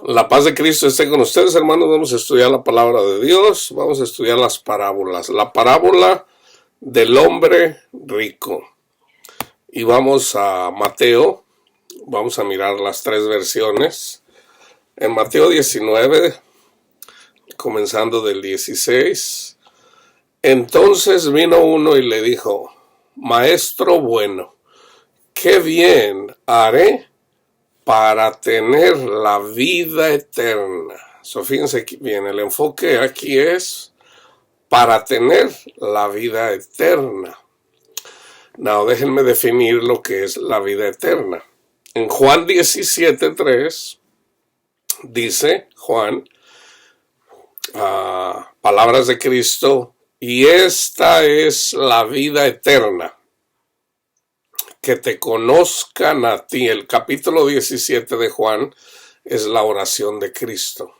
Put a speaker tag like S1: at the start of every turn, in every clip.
S1: La paz de Cristo esté con ustedes, hermanos. Vamos a estudiar la palabra de Dios. Vamos a estudiar las parábolas. La parábola del hombre rico. Y vamos a Mateo. Vamos a mirar las tres versiones. En Mateo 19, comenzando del 16. Entonces vino uno y le dijo: Maestro bueno, ¿qué bien haré para tener la vida eterna? Fíjense bien, el enfoque aquí es para tener la vida eterna. Now, déjenme definir lo que es la vida eterna. En Juan 17:3 dice Juan, palabras de Cristo: y esta es la vida eterna, que te conozcan a ti. El capítulo 17 de Juan es la oración de Cristo.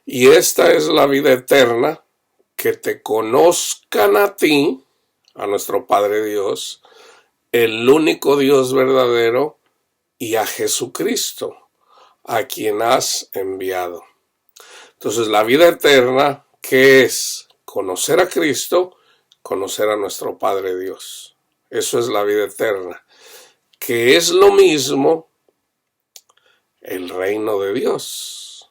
S1: Y esta es la vida eterna, que te conozcan a ti, a nuestro Padre Dios, el único Dios verdadero, y a Jesucristo, a quien has enviado. Entonces, la vida eterna, ¿qué es? Conocer a Cristo, conocer a nuestro Padre Dios. Eso es la vida eterna, que es lo mismo el reino de Dios.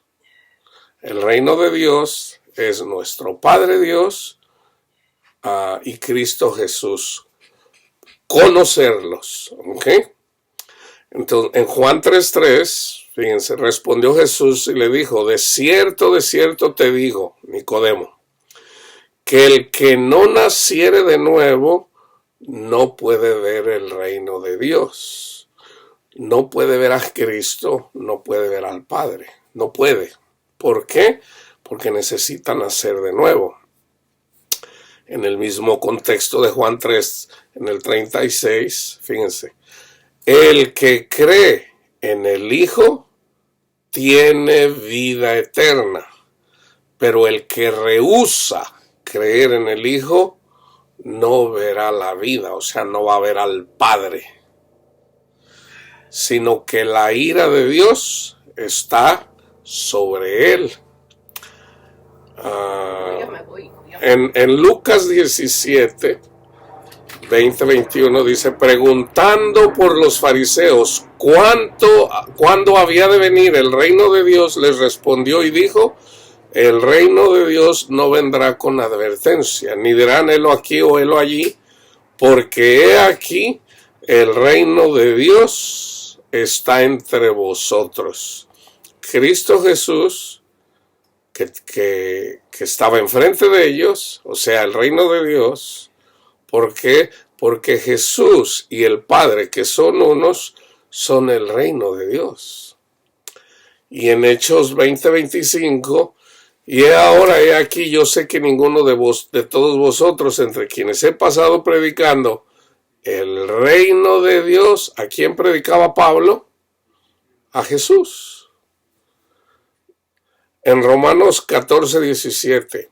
S1: El reino de Dios es nuestro Padre Dios y Cristo Jesús. Conocerlos, ¿ok? Entonces, en Juan 3:3, fíjense, respondió Jesús y le dijo: de cierto te digo, Nicodemo, que el que no naciere de nuevo no puede ver el reino de Dios. No puede ver a Cristo, no puede ver al Padre. No puede. ¿Por qué? Porque necesita nacer de nuevo. En el mismo contexto de Juan 3, en el 36, fíjense: el que cree en el Hijo tiene vida eterna, pero el que rehúsa creer en el Hijo no verá la vida, o sea, no va a ver al Padre, sino que la ira de Dios está sobre él. En Lucas 17, 20-21 dice: preguntando por los fariseos cuándo había de venir el reino de Dios, les respondió y dijo: el reino de Dios no vendrá con advertencia, ni dirán helo aquí o helo allí, porque he aquí el reino de Dios está entre vosotros. Cristo Jesús, que estaba enfrente de ellos, o sea, el reino de Dios. ¿Por qué? Porque Jesús y el Padre, que son unos, son el reino de Dios. Y en Hechos 20-25, y ahora he aquí, yo sé que ninguno de todos vosotros, entre quienes he pasado predicando el reino de Dios, ¿a quién predicaba Pablo? A Jesús. En Romanos 14-17,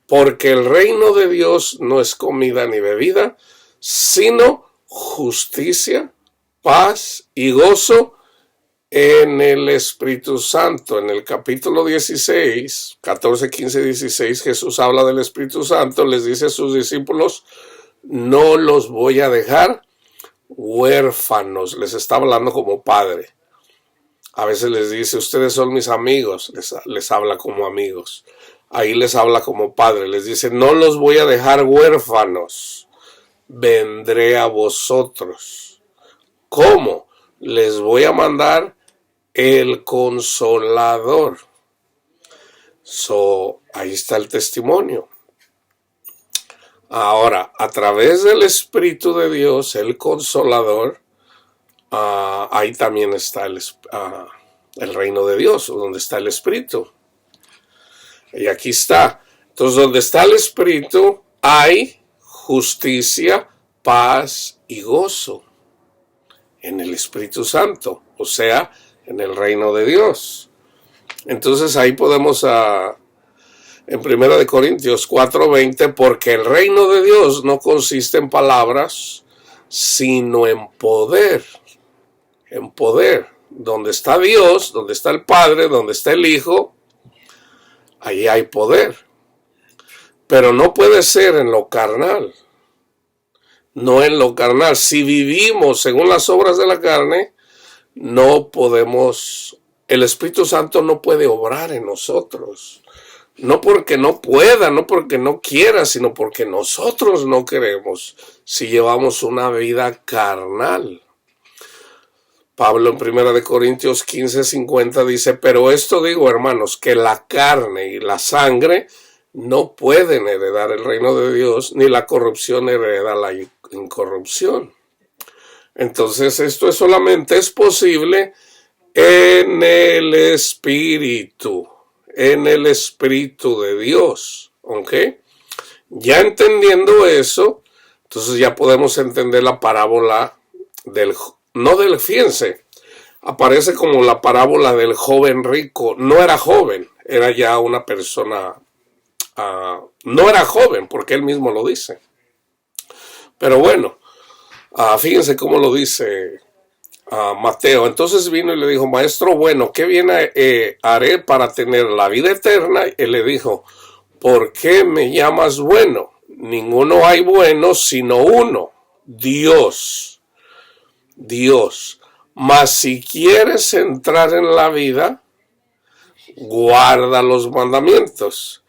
S1: porque el reino de Dios no es comida ni bebida, sino justicia, paz y gozo en el Espíritu Santo. En el capítulo 16, 14, 15, 16, Jesús habla del Espíritu Santo, les dice a sus discípulos: no los voy a dejar huérfanos. Les está hablando como padre. A veces les dice: ustedes son mis amigos, les habla como amigos. Ahí les habla como padre, les dice: no los voy a dejar huérfanos, vendré a vosotros. ¿Cómo? Les voy a mandar el Consolador. Ahí está el testimonio. Ahora, a través del Espíritu de Dios, el Consolador, ahí también está el reino de Dios, donde está el Espíritu. Y aquí está. Entonces, donde está el Espíritu, hay justicia, paz y gozo. En el Espíritu Santo, o sea, en el reino de Dios. Entonces, ahí podemos, en 1 Corintios 4:20, porque el reino de Dios no consiste en palabras, sino en poder. En poder. donde está Dios, donde está el Padre, donde está el Hijo, ahí hay poder. Pero no puede ser en lo carnal. No en lo carnal. Si vivimos según las obras de la carne, no podemos, el Espíritu Santo no puede obrar en nosotros. No porque no pueda, no porque no quiera, sino porque nosotros no queremos si llevamos una vida carnal. Pablo en 1 Corintios 15:50 dice, pero esto digo, hermanos, que la carne y la sangre no pueden heredar el reino de Dios, ni la corrupción hereda la incorrupción. Entonces esto solamente es posible en el Espíritu de Dios, ¿ok? Ya entendiendo eso, entonces ya podemos entender la parábola fíjense, aparece como la parábola del joven rico. No era joven, era ya una persona, no era joven, porque él mismo lo dice. Pero bueno, fíjense cómo lo dice Mateo. Entonces vino y le dijo, maestro bueno, ¿qué bien haré para tener la vida eterna? Él le dijo, ¿por qué me llamas bueno? Ninguno hay bueno sino uno, Dios. Mas si quieres entrar en la vida, guarda los mandamientos.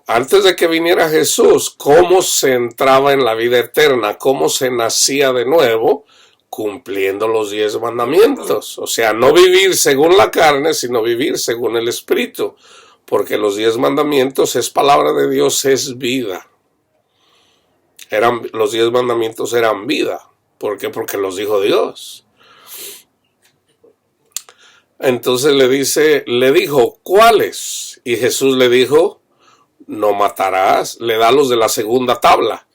S1: Antes de que viniera Jesús, ¿cómo se entraba en la vida eterna? ¿Cómo se nacía de nuevo? Cumpliendo los 10 mandamientos. O sea, no vivir según la carne, sino vivir según el Espíritu. Porque los 10 mandamientos es palabra de Dios, es vida. Los 10 mandamientos eran vida. ¿Por qué? Porque los dijo Dios. Entonces le dijo, ¿cuáles? Y Jesús le dijo, no matarás. Le da los de la segunda tabla.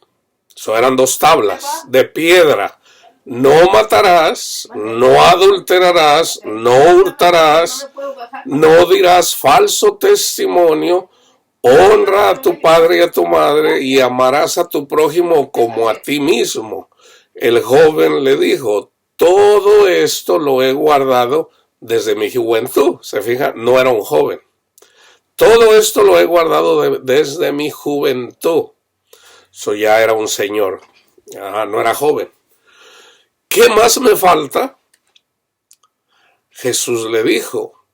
S1: Eran 2 tablas de piedra. No matarás, no adulterarás, no hurtarás, no dirás falso testimonio, honra a tu padre y a tu madre y amarás a tu prójimo como a ti mismo. El joven le dijo, todo esto lo he guardado desde mi juventud. Se fija, no era un joven. Todo esto lo he guardado desde mi juventud. Eso ya era un señor. No era joven. ¿Qué más me falta? Jesús le dijo,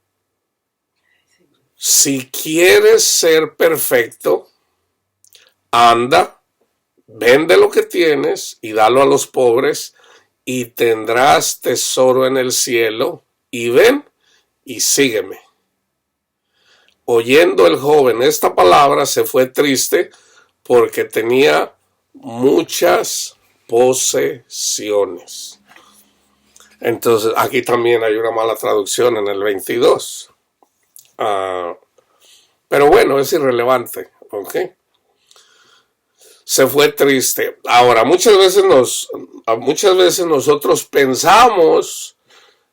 S1: si quieres ser perfecto, anda, vende lo que tienes y dalo a los pobres y tendrás tesoro en el cielo, y ven y sígueme. Oyendo el joven esta palabra se fue triste porque tenía muchas posesiones. Entonces aquí también hay una mala traducción en el 22. Pero bueno, es irrelevante, ¿ok? Se fue triste. Ahora, muchas veces nosotros pensamos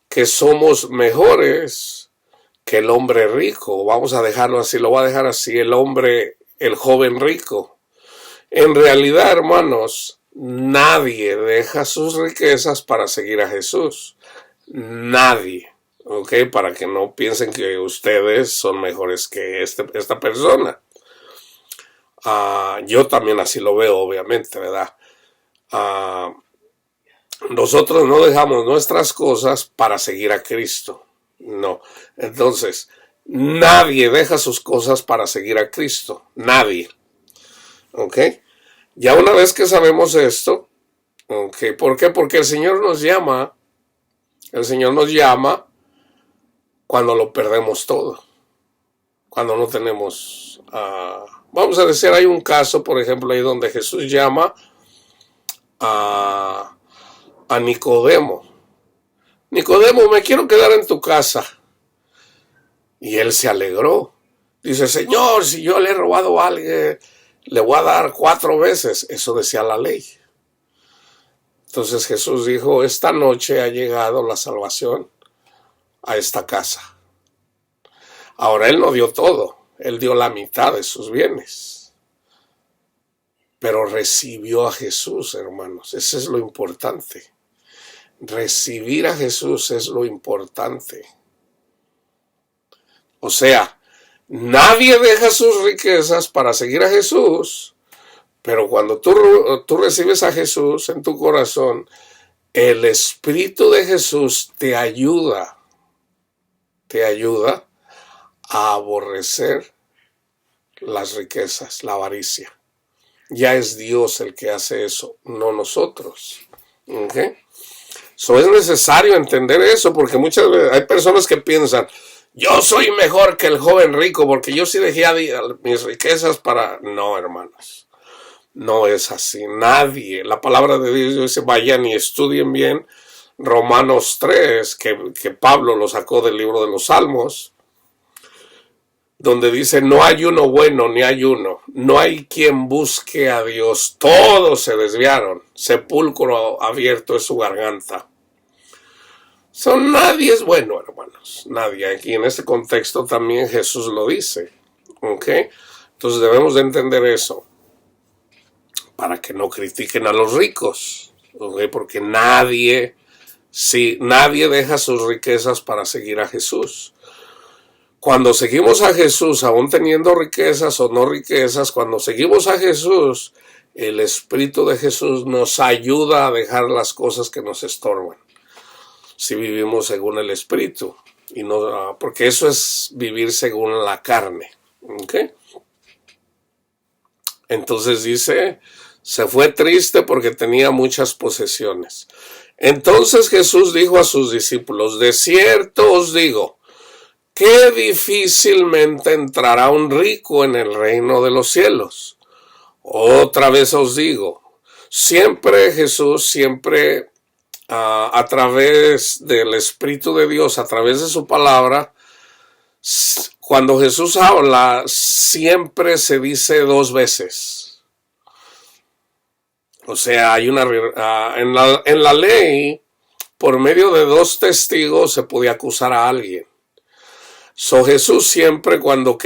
S1: que somos mejores que el hombre rico. Vamos a dejarlo así, lo voy a dejar así, el joven rico. En realidad, hermanos, nadie deja sus riquezas para seguir a Jesús. Nadie. ¿Ok? Para que no piensen que ustedes son mejores que esta persona. Yo también así lo veo, obviamente, ¿verdad? Nosotros no dejamos nuestras cosas para seguir a Cristo. No. Entonces, nadie deja sus cosas para seguir a Cristo. Nadie. ¿Ok? Ya una vez que sabemos esto, ¿ok? ¿Por qué? Porque el Señor nos llama cuando lo perdemos todo. Cuando no tenemos... vamos a decir, hay un caso, por ejemplo, ahí donde Jesús llama a Nicodemo. Nicodemo, me quiero quedar en tu casa. Y él se alegró. Dice, Señor, si yo le he robado a alguien, le voy a dar 4 veces. Eso decía la ley. Entonces Jesús dijo, esta noche ha llegado la salvación a esta casa. Ahora él no dio todo. Él dio la mitad de sus bienes. Pero recibió a Jesús, hermanos. Eso es lo importante. recibir a Jesús es lo importante. O sea, nadie deja sus riquezas para seguir a Jesús, pero cuando tú recibes a Jesús en tu corazón, el Espíritu de Jesús te ayuda a aborrecer las riquezas, la avaricia. Ya es Dios el que hace eso, no nosotros. ¿Okay? So es necesario entender eso, porque muchas veces hay personas que piensan, yo soy mejor que el joven rico porque yo sí dejé mis riquezas para... No, hermanos, no es así. Nadie, la palabra de Dios dice, vayan y estudien bien Romanos 3, que Pablo lo sacó del libro de los Salmos, donde dice, no hay uno bueno ni hay uno, no hay quien busque a Dios, todos se desviaron, sepulcro abierto es su garganta. Nadie es bueno, hermanos, nadie. Aquí en este contexto también Jesús lo dice, ¿ok? Entonces debemos de entender eso, para que no critiquen a los ricos, ¿ok? Porque nadie deja sus riquezas para seguir a Jesús. Cuando seguimos a Jesús, aún teniendo riquezas o no riquezas, cuando seguimos a Jesús, el Espíritu de Jesús nos ayuda a dejar las cosas que nos estorban. Si vivimos según el Espíritu, y no, porque eso es vivir según la carne. ¿Okay? Entonces dice, se fue triste porque tenía muchas posesiones. Entonces Jesús dijo a sus discípulos, de cierto os digo, que difícilmente entrará un rico en el reino de los cielos. Otra vez os digo, Jesús siempre a través del Espíritu de Dios, a través de su palabra, cuando Jesús habla, siempre se dice 2 veces. O sea, hay en la ley, por medio de 2 testigos se podía acusar a alguien. Jesús siempre cuando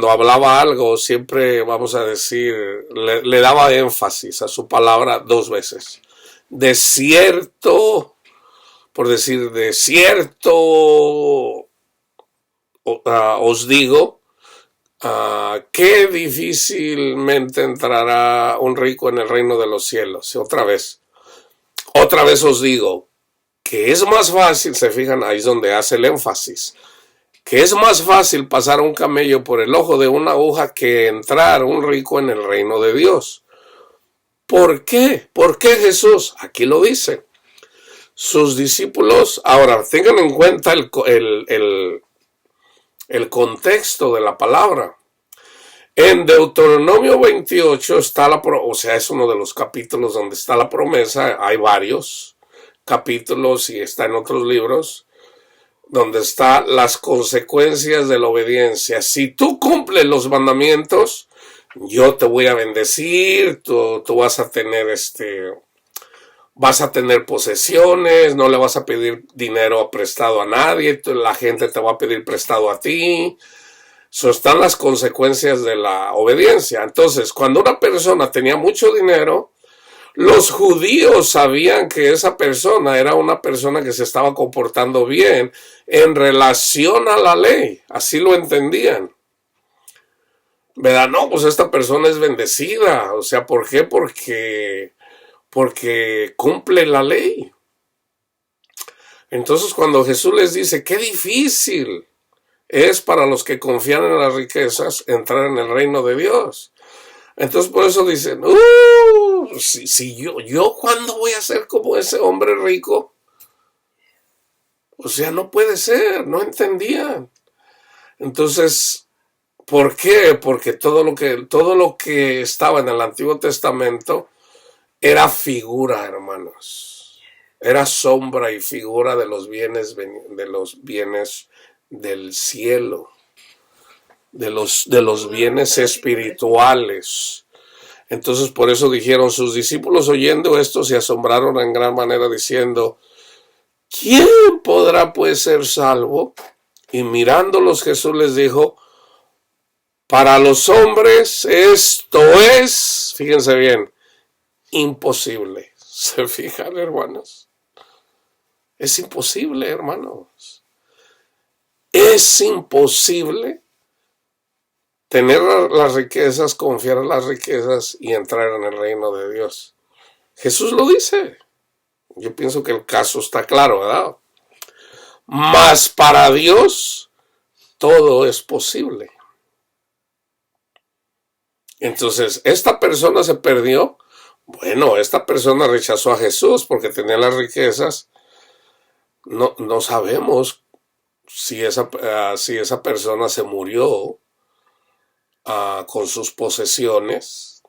S1: hablaba algo, siempre, vamos a decir, le daba énfasis a su palabra 2 veces. De cierto, por decir, de cierto os digo, que difícilmente entrará un rico en el reino de los cielos. Otra vez os digo, que es más fácil, se fijan, ahí es donde hace el énfasis, que es más fácil pasar un camello por el ojo de una aguja que entrar un rico en el reino de Dios. ¿Por qué? ¿Por qué Jesús? Aquí lo dice. Sus discípulos, ahora tengan en cuenta el contexto de la palabra. En Deuteronomio 28 está es uno de los capítulos donde está la promesa. Hay varios capítulos y está en otros libros donde están las consecuencias de la obediencia. Si tú cumples los mandamientos, yo te voy a bendecir, tú vas a tener posesiones, no le vas a pedir dinero prestado a nadie, la gente te va a pedir prestado a ti. Están las consecuencias de la obediencia. Entonces, cuando una persona tenía mucho dinero, los judíos sabían que esa persona era una persona que se estaba comportando bien en relación a la ley. Así lo entendían. ¿Verdad? No, pues esta persona es bendecida. O sea, ¿por qué? Porque cumple la ley. Entonces, cuando Jesús les dice, qué difícil es para los que confían en las riquezas entrar en el reino de Dios. Entonces, por eso dicen, si yo ¿cuándo voy a ser como ese hombre rico? O sea, no puede ser, no entendían. Entonces, ¿por qué? Porque todo lo que estaba en el Antiguo Testamento era figura, hermanos. Era sombra y figura de los bienes del cielo, de los bienes espirituales. Entonces, por eso dijeron sus discípulos, oyendo esto, se asombraron en gran manera, diciendo, ¿quién podrá pues ser salvo? Y mirándolos, Jesús les dijo, para los hombres esto es, fíjense bien, imposible. ¿Se fijan, hermanos? Es imposible, hermanos. Es imposible tener las riquezas, confiar en las riquezas y entrar en el reino de Dios. Jesús lo dice. Yo pienso que el caso está claro, ¿verdad? Mas para Dios todo es posible. Entonces, ¿esta persona se perdió? Bueno, esta persona rechazó a Jesús porque tenía las riquezas. No sabemos si esa persona se murió con sus posesiones,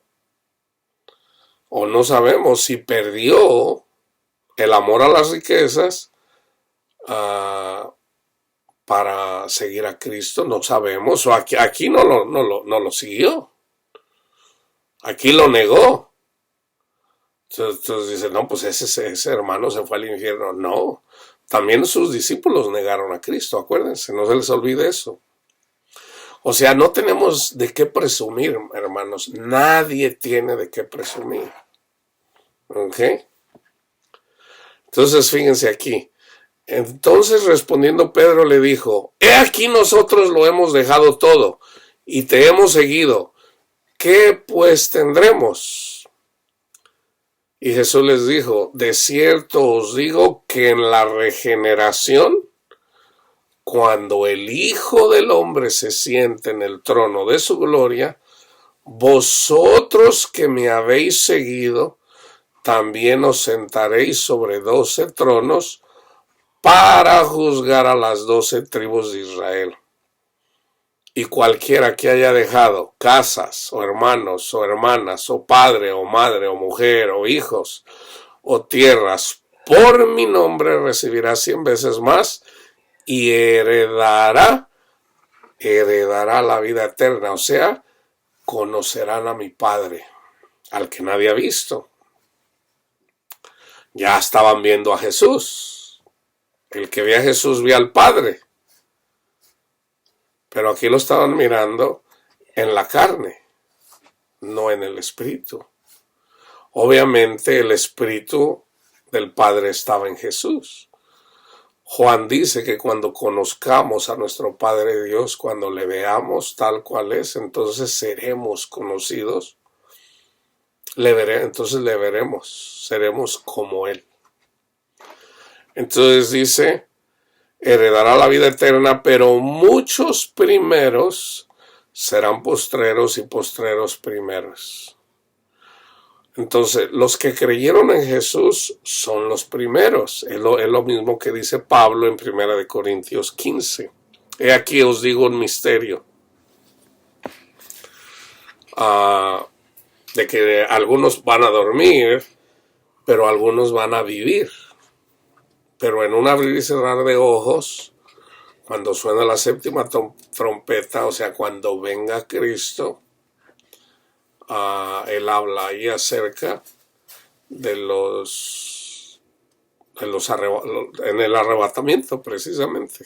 S1: o no sabemos si perdió el amor a las riquezas para seguir a Cristo. No sabemos, o aquí no lo siguió, aquí lo negó. Entonces dice, no, pues ese hermano se fue al infierno. No, también sus discípulos negaron a Cristo, acuérdense, no se les olvide eso. O sea, no tenemos de qué presumir, hermanos. Nadie tiene de qué presumir. ¿Ok? Entonces, fíjense aquí. Entonces, respondiendo Pedro le dijo, he aquí nosotros lo hemos dejado todo y te hemos seguido. ¿Qué pues tendremos? Y Jesús les dijo, de cierto os digo que en la regeneración, cuando el Hijo del Hombre se siente en el trono de su gloria, vosotros que me habéis seguido, también os sentaréis sobre 12 tronos para juzgar a las 12 tribus de Israel. Y cualquiera que haya dejado casas, o hermanos, o hermanas, o padre, o madre, o mujer, o hijos, o tierras, por mi nombre recibirá 100 veces más, y heredará la vida eterna, o sea, conocerán a mi Padre, al que nadie ha visto. Ya estaban viendo a Jesús. El que ve a Jesús ve al Padre. Pero aquí lo estaban mirando en la carne, no en el Espíritu. Obviamente el Espíritu del Padre estaba en Jesús. Juan dice que cuando conozcamos a nuestro Padre Dios, cuando le veamos tal cual es, entonces seremos conocidos. Entonces le veremos, seremos como Él. Entonces dice, heredará la vida eterna, pero muchos primeros serán postreros y postreros primeros. Entonces, los que creyeron en Jesús son los primeros. Es lo mismo que dice Pablo en 1 Corintios 15. He aquí os digo un misterio. De que algunos van a dormir, pero algunos van a vivir. Pero en un abrir y cerrar de ojos, cuando suena la séptima trompeta, o sea, cuando venga Cristo, él habla ahí acerca de en el arrebatamiento, precisamente.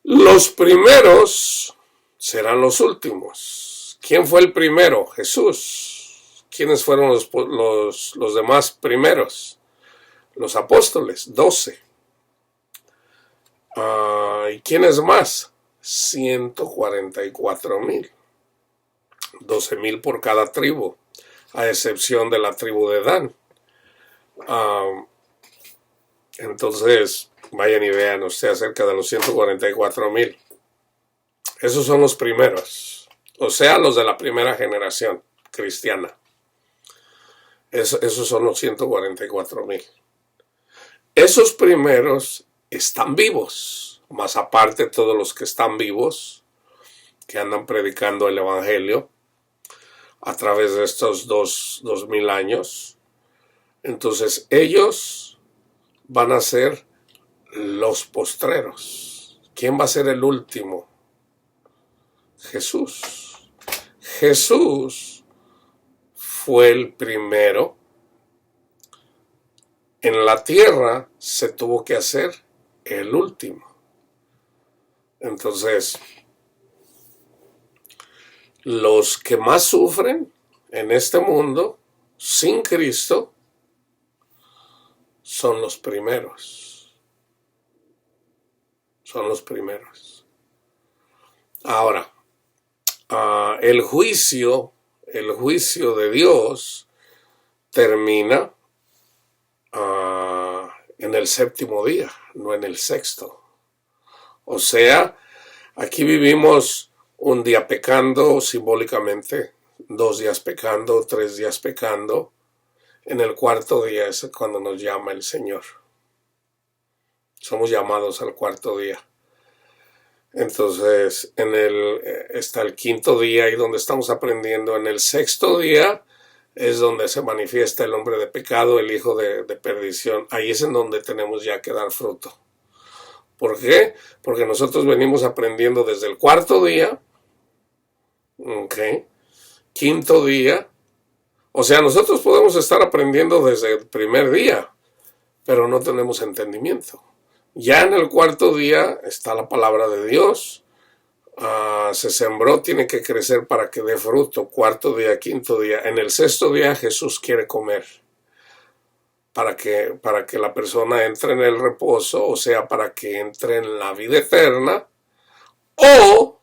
S1: Los primeros serán los últimos. ¿Quién fue el primero? Jesús. ¿Quiénes fueron los demás primeros? Los apóstoles, 12. ¿Y quiénes más? 144,000. 12,000 por cada tribu, a excepción de la tribu de Dan. Entonces, vayan y vean ustedes acerca de los 144,000. Esos son los primeros, o sea, los de la primera generación cristiana. Esos son los 144,000. Esos primeros están vivos, más aparte todos los que están vivos, que andan predicando el Evangelio a través de estos 2,000 años. Entonces ellos van a ser los postreros. ¿Quién va a ser el último? Jesús. Jesús fue el primero. En la tierra se tuvo que hacer el último. Entonces, los que más sufren en este mundo sin Cristo son los primeros. Son los primeros. Ahora, el juicio de Dios termina en el séptimo día, no en el sexto. O sea, aquí vivimos un día pecando simbólicamente, 2 días pecando, 3 días pecando. En el cuarto día es cuando nos llama el Señor. Somos llamados al cuarto día. Entonces, está el quinto día y donde estamos aprendiendo. En el sexto día es donde se manifiesta el hombre de pecado, el hijo de perdición. Ahí es en donde tenemos ya que dar fruto. ¿Por qué? Porque nosotros venimos aprendiendo desde el cuarto día, quinto día. O sea, nosotros podemos estar aprendiendo desde el primer día, pero no tenemos entendimiento. Ya en el cuarto día está la palabra de Dios. Se sembró, tiene que crecer para que dé fruto. Cuarto día, quinto día. En el sexto día Jesús quiere comer. Para que la persona entre en el reposo, o sea, para que entre en la vida eterna. O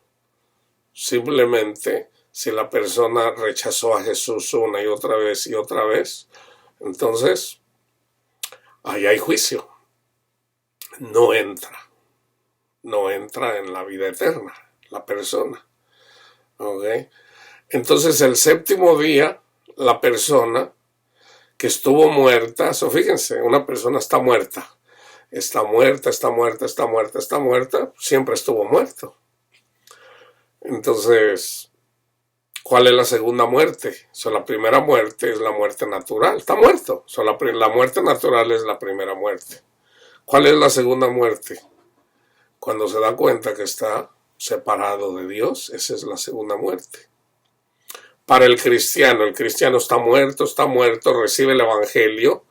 S1: simplemente, si la persona rechazó a Jesús una y otra vez, entonces ahí hay juicio. No entra en la vida eterna la persona. Entonces el séptimo día, la persona que estuvo muerta, fíjense, una persona está muerta, siempre estuvo muerto. Entonces, ¿cuál es la segunda muerte? La primera muerte es la muerte natural, está muerto. La muerte natural es la primera muerte. ¿Cuál es la segunda muerte? Cuando se da cuenta que está separado de Dios, esa es la segunda muerte. Para el cristiano está muerto, recibe el evangelio,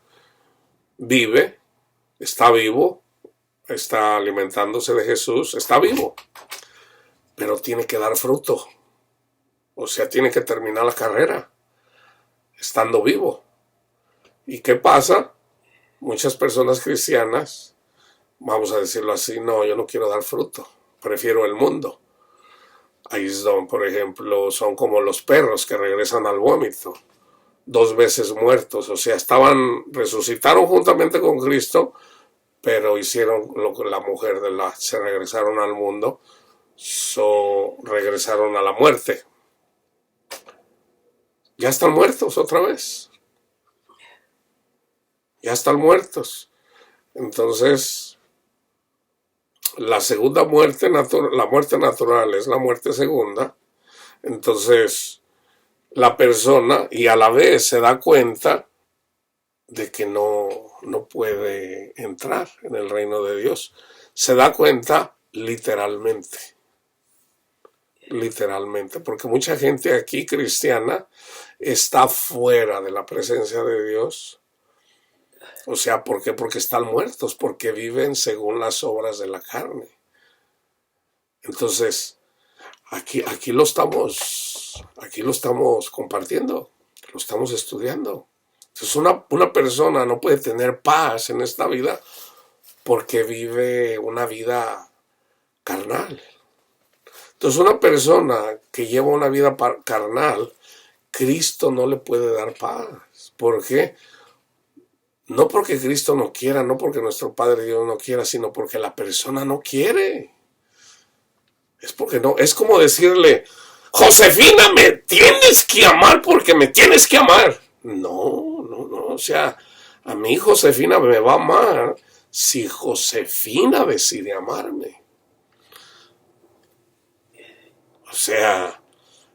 S1: vive, está vivo, está alimentándose de Jesús, está vivo, pero tiene que dar fruto. O sea, tiene que terminar la carrera estando vivo. ¿Y qué pasa? Muchas personas cristianas, vamos a decirlo así, no, yo no quiero dar fruto, prefiero el mundo. Ahí son, por ejemplo, son como los perros que regresan al vómito, 2 veces muertos, o sea, resucitaron juntamente con Cristo, pero hicieron lo que la mujer se regresaron al mundo, regresaron a la muerte. Ya están muertos otra vez. Ya están muertos. Entonces, la segunda muerte, la muerte natural es la muerte segunda. Entonces, la persona, y a la vez se da cuenta de que no puede entrar en el reino de Dios. Se da cuenta literalmente, porque mucha gente aquí cristiana está fuera de la presencia de Dios. O sea, ¿por qué? Porque están muertos, porque viven según las obras de la carne. Entonces, aquí lo estamos compartiendo, lo estamos estudiando. Entonces, una persona no puede tener paz en esta vida porque vive una vida carnal. Entonces, una persona que lleva una vida carnal, Cristo no le puede dar paz. ¿Por qué? No porque Cristo no quiera, no porque nuestro Padre Dios no quiera, sino porque la persona no quiere. Es porque no, es como decirle, Josefina, me tienes que amar porque me tienes que amar. No, o sea, a mí Josefina me va a amar si Josefina decide amarme. O sea,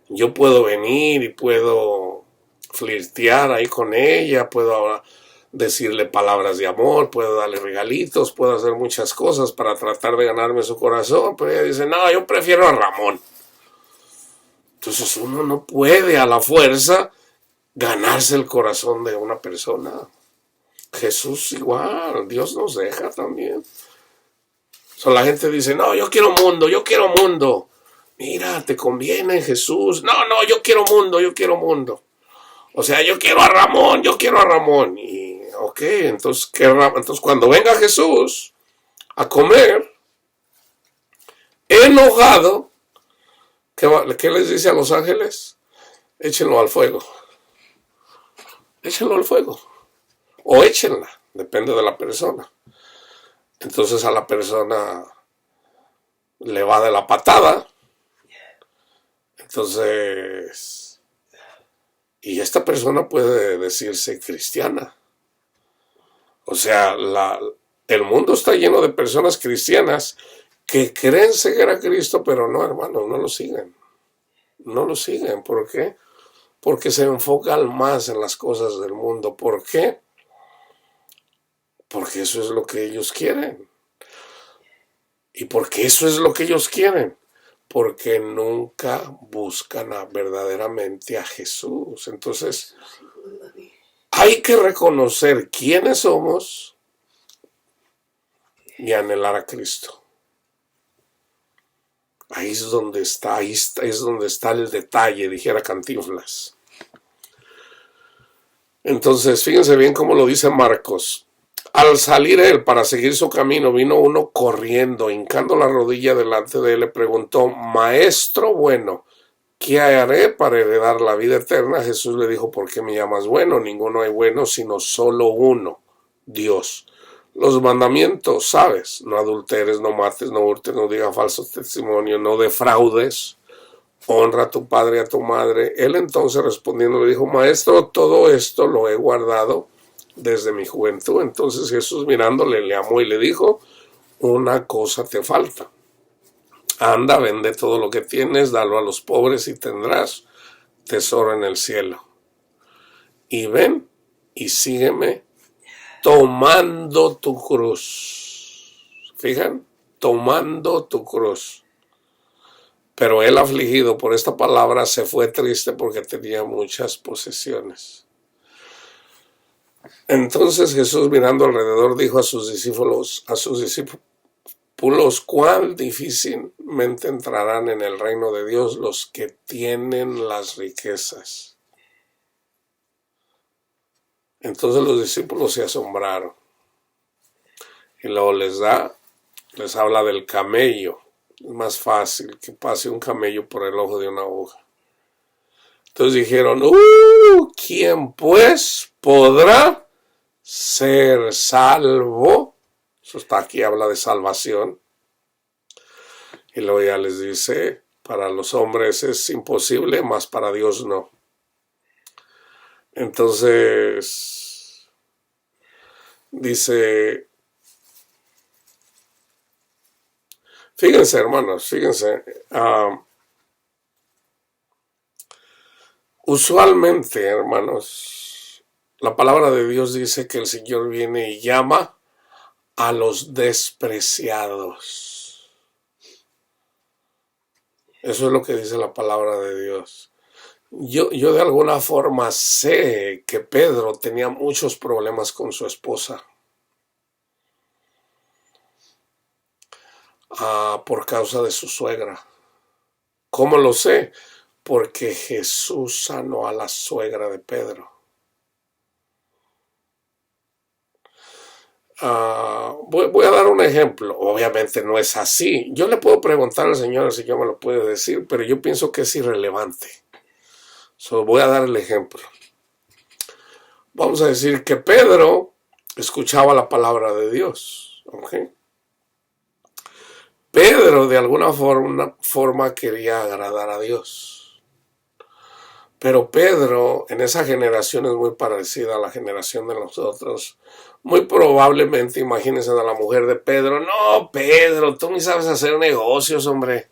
S1: yo puedo venir y puedo flirtear ahí con ella, puedo decirle palabras de amor, puedo darle regalitos, puedo hacer muchas cosas para tratar de ganarme su corazón, pero ella dice, no, yo prefiero a Ramón. Entonces uno no puede a la fuerza ganarse el corazón de una persona. Jesús igual, Dios nos deja también. La gente dice, no, yo quiero mundo. Mira, te conviene Jesús. No, yo quiero mundo. O sea, yo quiero a Ramón. Y Ok, entonces, entonces cuando venga Jesús a comer, enojado, ¿qué les dice a los ángeles? Échenlo al fuego. Échenlo al fuego. O échenla, depende de la persona. Entonces a la persona le va de la patada. Entonces, y esta persona puede decirse cristiana. O sea, el mundo está lleno de personas cristianas que creen seguir a Cristo, pero no, hermanos, no lo siguen. No lo siguen. ¿Por qué? Porque se enfocan más en las cosas del mundo. ¿Por qué? Porque eso es lo que ellos quieren. ¿Y por qué eso es lo que ellos quieren? Porque nunca buscan verdaderamente a Jesús. Entonces, hay que reconocer quiénes somos y anhelar a Cristo. Ahí es donde está el detalle, dijera Cantinflas. Entonces, fíjense bien cómo lo dice Marcos. Al salir él para seguir su camino, vino uno corriendo, hincando la rodilla delante de él, le preguntó: Maestro bueno, ¿qué haré para heredar la vida eterna? Jesús le dijo: ¿por qué me llamas bueno? Ninguno hay bueno, sino solo uno, Dios. Los mandamientos, ¿sabes? No adulteres, no mates, no hurtes, no digas falso testimonio, no defraudes, honra a tu padre y a tu madre. Él entonces respondiendo le dijo: Maestro, todo esto lo he guardado desde mi juventud. Entonces Jesús, mirándole, le amó y le dijo: una cosa te falta. Anda, vende todo lo que tienes, dalo a los pobres y tendrás tesoro en el cielo. Y ven y sígueme tomando tu cruz. ¿Fijan? Tomando tu cruz. Pero él, afligido por esta palabra, se fue triste porque tenía muchas posesiones. Entonces Jesús, mirando alrededor, dijo a sus discípulos, cuán difícilmente entrarán en el reino de Dios los que tienen las riquezas. Entonces los discípulos se asombraron. Y luego les habla del camello. Es más fácil que pase un camello por el ojo de una aguja. Entonces dijeron: ¿quién pues podrá ser salvo? Eso está aquí, habla de salvación. Y luego ya les dice: para los hombres es imposible, mas para Dios no. Entonces dice, fíjense, hermanos, fíjense, usualmente, hermanos, la palabra de Dios dice que el Señor viene y llama a los despreciados. Eso es lo que dice la palabra de Dios. Yo de alguna forma sé que Pedro tenía muchos problemas con su esposa por causa de su suegra. ¿Cómo lo sé? Porque Jesús sanó a la suegra de Pedro. Voy a dar un ejemplo. Obviamente no es así. Yo le puedo preguntar al Señor si yo me lo puede decir, pero yo pienso que es irrelevante. Voy a dar el ejemplo. Vamos a decir que Pedro escuchaba la palabra de Dios. ¿Okay? Pedro de alguna forma quería agradar a Dios. Pero Pedro en esa generación es muy parecida a la generación de nosotros. Muy probablemente, imagínense a la mujer de Pedro: no, Pedro, tú ni sabes hacer negocios, hombre.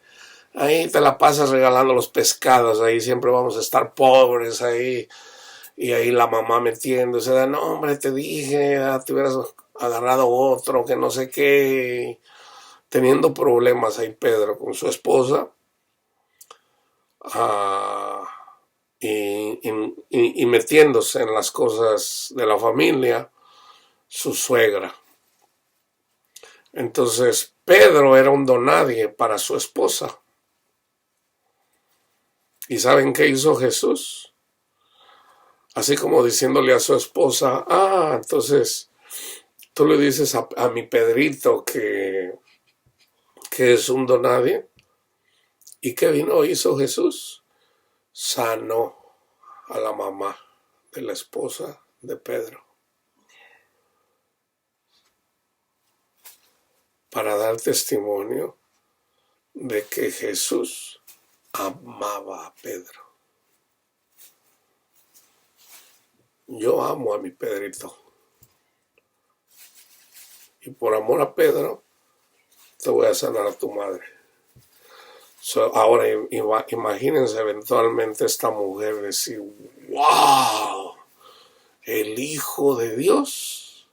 S1: Ahí te la pasas regalando los pescados, ahí siempre vamos a estar pobres ahí. Y ahí la mamá metiéndose: no, hombre, te dije, te hubieras agarrado otro, que no sé qué. Teniendo problemas ahí Pedro con su esposa. Y metiéndose en las cosas de la familia, su suegra. Entonces Pedro era un donadie para su esposa. ¿Y saben qué hizo Jesús? Así como diciéndole a su esposa, entonces tú le dices a mi Pedrito que es un donadie. ¿Y qué hizo Jesús? Sanó a la mamá de la esposa de Pedro para dar testimonio de que Jesús amaba a Pedro. Yo amo a mi Pedrito. Y por amor a Pedro, te voy a sanar a tu madre. Ahora imagínense eventualmente esta mujer decir, wow, el Hijo de Dios,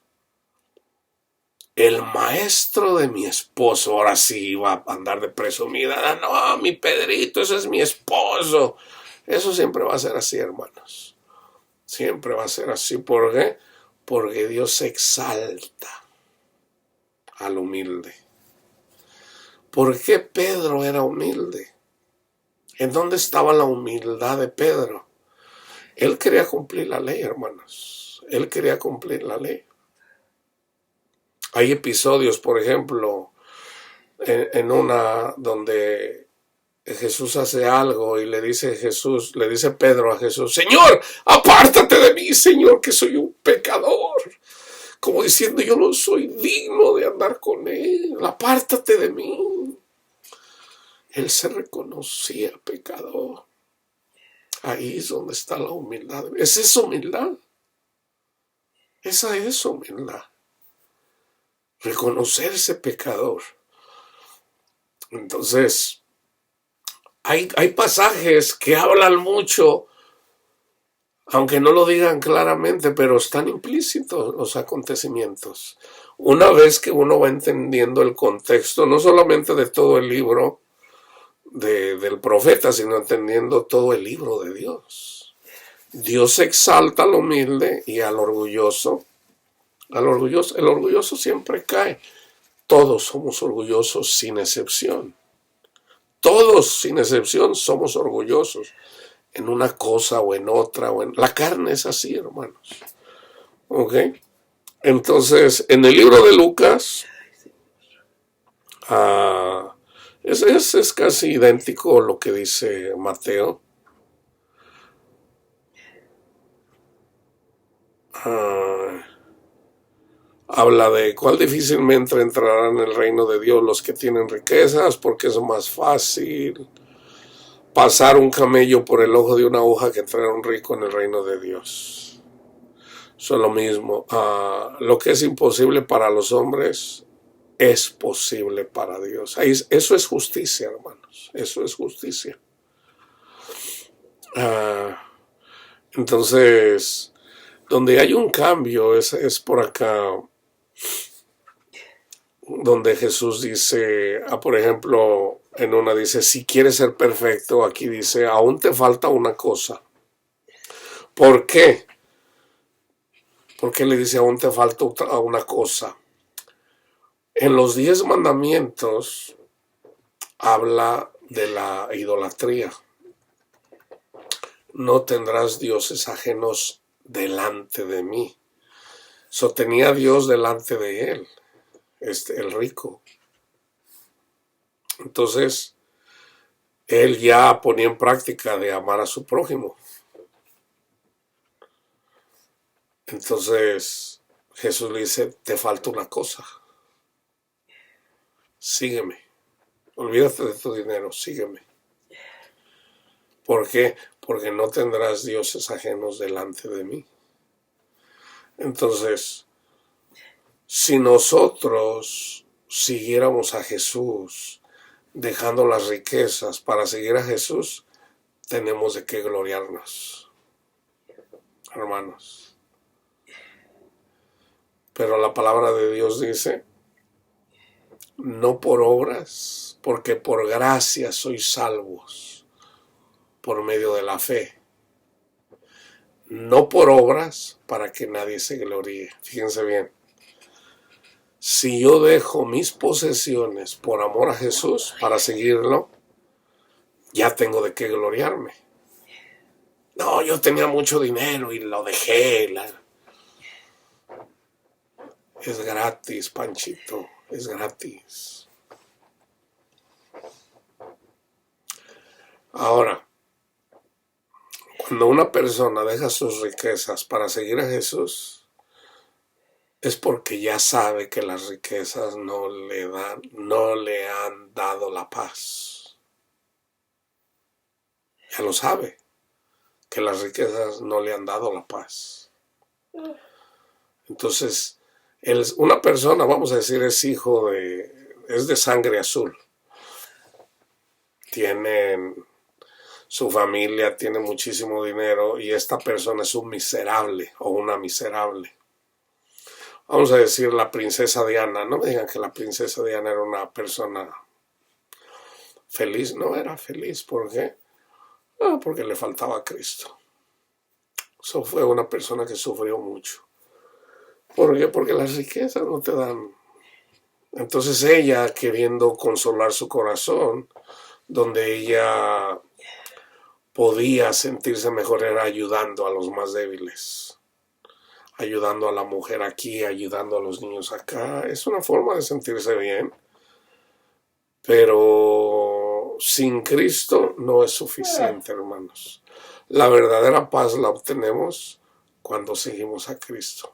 S1: el maestro de mi esposo, ahora sí va a andar de presumida, no, mi Pedrito, ese es mi esposo. Eso siempre va a ser así, hermanos. Siempre va a ser así. ¿Por qué? Porque Dios se exalta al humilde. ¿Por qué Pedro era humilde? ¿En dónde estaba la humildad de Pedro? Él quería cumplir la ley, hermanos. Él quería cumplir la ley. Hay episodios, por ejemplo, en una donde Jesús hace algo y le dice Pedro a Jesús, Señor, apártate de mí, Señor, que soy un pecador. Como diciendo, yo no soy digno de andar con él, apártate de mí. Él se reconocía pecador. Ahí es donde está la humildad. ¿Es esa humildad? Esa es humildad. Reconocerse pecador. Entonces, hay pasajes que hablan mucho, aunque no lo digan claramente, pero están implícitos los acontecimientos. Una vez que uno va entendiendo el contexto, no solamente de todo el libro del profeta, sino entendiendo todo el libro de Dios. Dios exalta al humilde y al orgulloso. El orgulloso siempre cae. Todos somos orgullosos sin excepción. Todos sin excepción somos orgullosos en una cosa o en otra. La carne es así, hermanos. ¿Ok? Entonces, en el libro de Lucas, es casi idéntico lo que dice Mateo. Habla de cuál difícilmente entrarán en el reino de Dios los que tienen riquezas, porque es más fácil pasar un camello por el ojo de una aguja que entrar un rico en el reino de Dios. Eso es lo mismo. Lo que es imposible para los hombres es posible para Dios. Eso es justicia, hermanos. Eso es justicia. Entonces, donde hay un cambio es por acá, donde Jesús dice, por ejemplo, en una dice, si quieres ser perfecto, aquí dice, aún te falta una cosa. ¿Por qué? Porque le dice, aún te falta una cosa. En los 10 mandamientos habla de la idolatría. No tendrás dioses ajenos delante de mí. Tenía Dios delante de él, el rico. Entonces, él ya ponía en práctica de amar a su prójimo. Entonces, Jesús le dice, te falta una cosa. Sígueme. Olvídate de tu dinero, sígueme. ¿Por qué? Porque no tendrás dioses ajenos delante de mí. Entonces, si nosotros siguiéramos a Jesús, dejando las riquezas para seguir a Jesús, tenemos de qué gloriarnos, hermanos. Pero la palabra de Dios dice, no por obras, porque por gracia sois salvos, por medio de la fe. No por obras, para que nadie se gloríe. Fíjense bien. Si yo dejo mis posesiones por amor a Jesús, para seguirlo, ya tengo de qué gloriarme. No, yo tenía mucho dinero y lo dejé. Es gratis, Panchito, es gratis. Ahora, cuando una persona deja sus riquezas para seguir a Jesús, es porque ya sabe que las riquezas no le han dado la paz. Ya lo sabe, que las riquezas no le han dado la paz. Entonces, una persona, vamos a decir, es de sangre azul. Su familia tiene muchísimo dinero y esta persona es un miserable o una miserable. Vamos a decir la princesa Diana. No me digan que la princesa Diana era una persona feliz. No era feliz. ¿Por qué? Porque le faltaba a Cristo. Eso fue una persona que sufrió mucho. ¿Por qué? Porque las riquezas no te dan. Entonces ella, queriendo consolar su corazón, donde ella podía sentirse mejor, era ayudando a los más débiles. Ayudando a la mujer aquí, ayudando a los niños acá. Es una forma de sentirse bien. Pero sin Cristo no es suficiente, hermanos. La verdadera paz la obtenemos cuando seguimos a Cristo.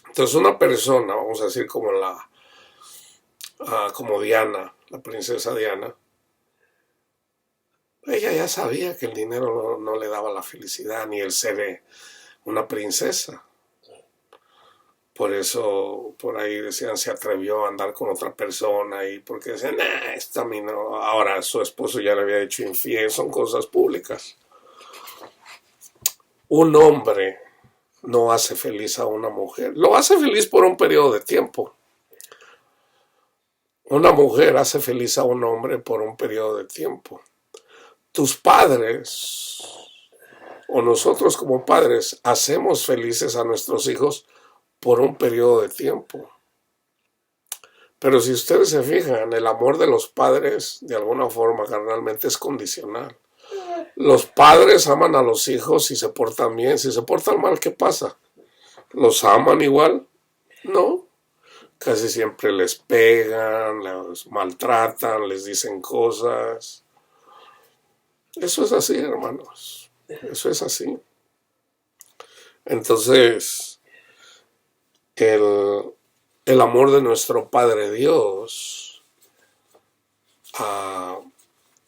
S1: Entonces una persona, vamos a decir como como Diana, la princesa Diana, ella ya sabía que el dinero no le daba la felicidad, ni el ser una princesa. Por eso, por ahí decían, se atrevió a andar con otra persona y porque decían, esta a mí no. Ahora su esposo ya le había hecho infiel, son cosas públicas. Un hombre no hace feliz a una mujer, lo hace feliz por un periodo de tiempo. Una mujer hace feliz a un hombre por un periodo de tiempo. Tus padres o nosotros como padres hacemos felices a nuestros hijos por un periodo de tiempo. Pero si ustedes se fijan, el amor de los padres de alguna forma carnalmente es condicional. Los padres aman a los hijos si se portan bien. Si se portan mal, ¿qué pasa? ¿Los aman igual? No. Casi siempre les pegan, les maltratan, les dicen cosas. Eso es así, hermanos. Eso es así. Entonces, el amor de nuestro Padre Dios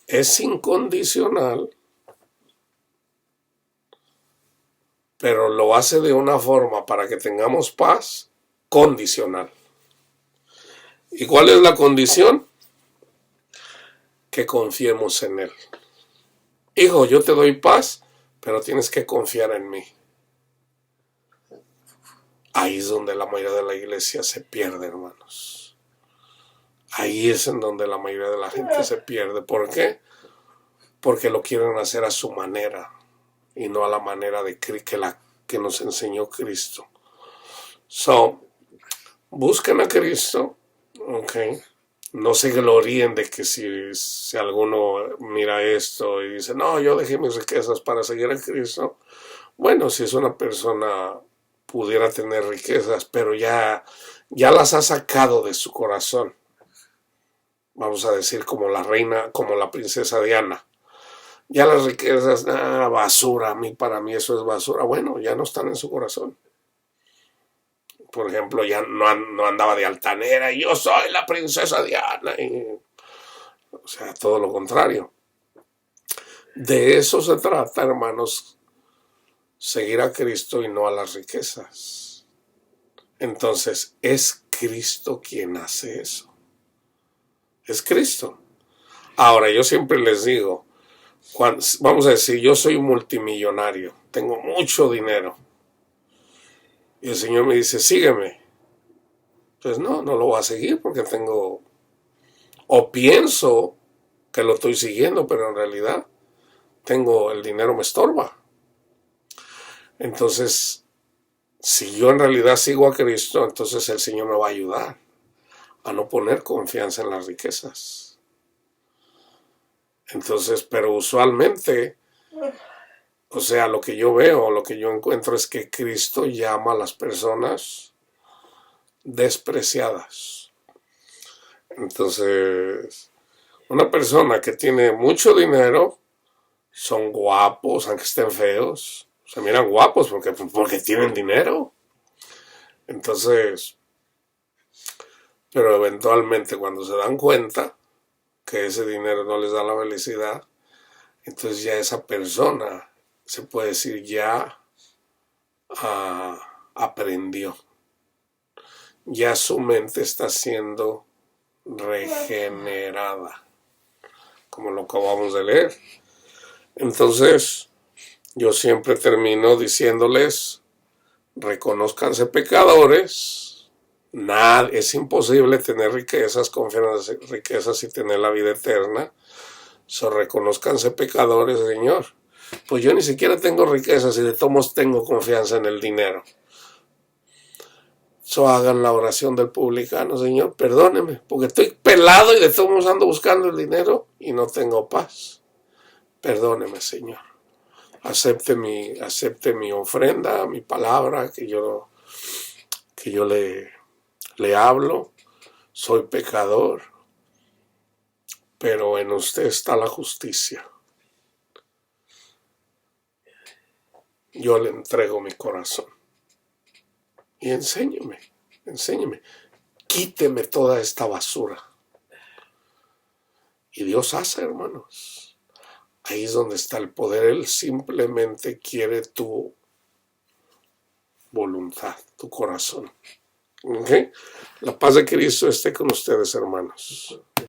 S1: es incondicional, pero lo hace de una forma para que tengamos paz condicional. ¿Y cuál es la condición? Que confiemos en Él. Hijo, yo te doy paz, pero tienes que confiar en mí. Ahí es donde la mayoría de la iglesia se pierde, hermanos. Ahí es en donde la mayoría de la gente se pierde. ¿Por qué? Porque lo quieren hacer a su manera y no a la manera de que nos enseñó Cristo. Busquen a Cristo, no se gloríen de que si alguno mira esto y dice, no, yo dejé mis riquezas para seguir a Cristo. Bueno, si es una persona pudiera tener riquezas, pero ya las ha sacado de su corazón. Vamos a decir como la reina, como la princesa Diana. Ya las riquezas, basura, para mí eso es basura. Bueno, ya no están en su corazón. Por ejemplo, ya no andaba de altanera y yo soy la princesa Diana. O sea, todo lo contrario. De eso se trata, hermanos, seguir a Cristo y no a las riquezas. Entonces, es Cristo quien hace eso. Es Cristo. Ahora, yo siempre les digo, vamos a decir, yo soy multimillonario, tengo mucho dinero. Y el Señor me dice, sígueme. Pues no lo voy a seguir porque pienso que lo estoy siguiendo, pero en realidad el dinero me estorba. Entonces, si yo en realidad sigo a Cristo, entonces el Señor me va a ayudar a no poner confianza en las riquezas. Entonces, pero usualmente O sea, lo que yo veo, lo que yo encuentro es que Cristo llama a las personas despreciadas. Entonces, una persona que tiene mucho dinero, son guapos, aunque estén feos, se miran guapos porque tienen dinero. Entonces, pero eventualmente cuando se dan cuenta que ese dinero no les da la felicidad, entonces ya esa persona, se puede decir, ya aprendió. Ya su mente está siendo regenerada, como lo acabamos de leer. Entonces, yo siempre termino diciéndoles, reconózcanse pecadores. Nada, es imposible tener riquezas, confiar en las riquezas y tener la vida eterna. Reconózcanse pecadores, Señor. Pues yo ni siquiera tengo riquezas y de todos modos tengo confianza en el dinero. Hagan la oración del publicano, Señor, perdóneme, porque estoy pelado y de todos modos ando buscando el dinero y no tengo paz. Perdóneme, Señor. Acepte mi ofrenda, mi palabra, que yo le hablo. Soy pecador, pero en usted está la justicia. Yo le entrego mi corazón. Y enséñeme, quíteme toda esta basura. Y Dios hace, hermanos. Ahí es donde está el poder. Él simplemente quiere tu voluntad, tu corazón. ¿Okay? La paz de Cristo esté con ustedes, hermanos.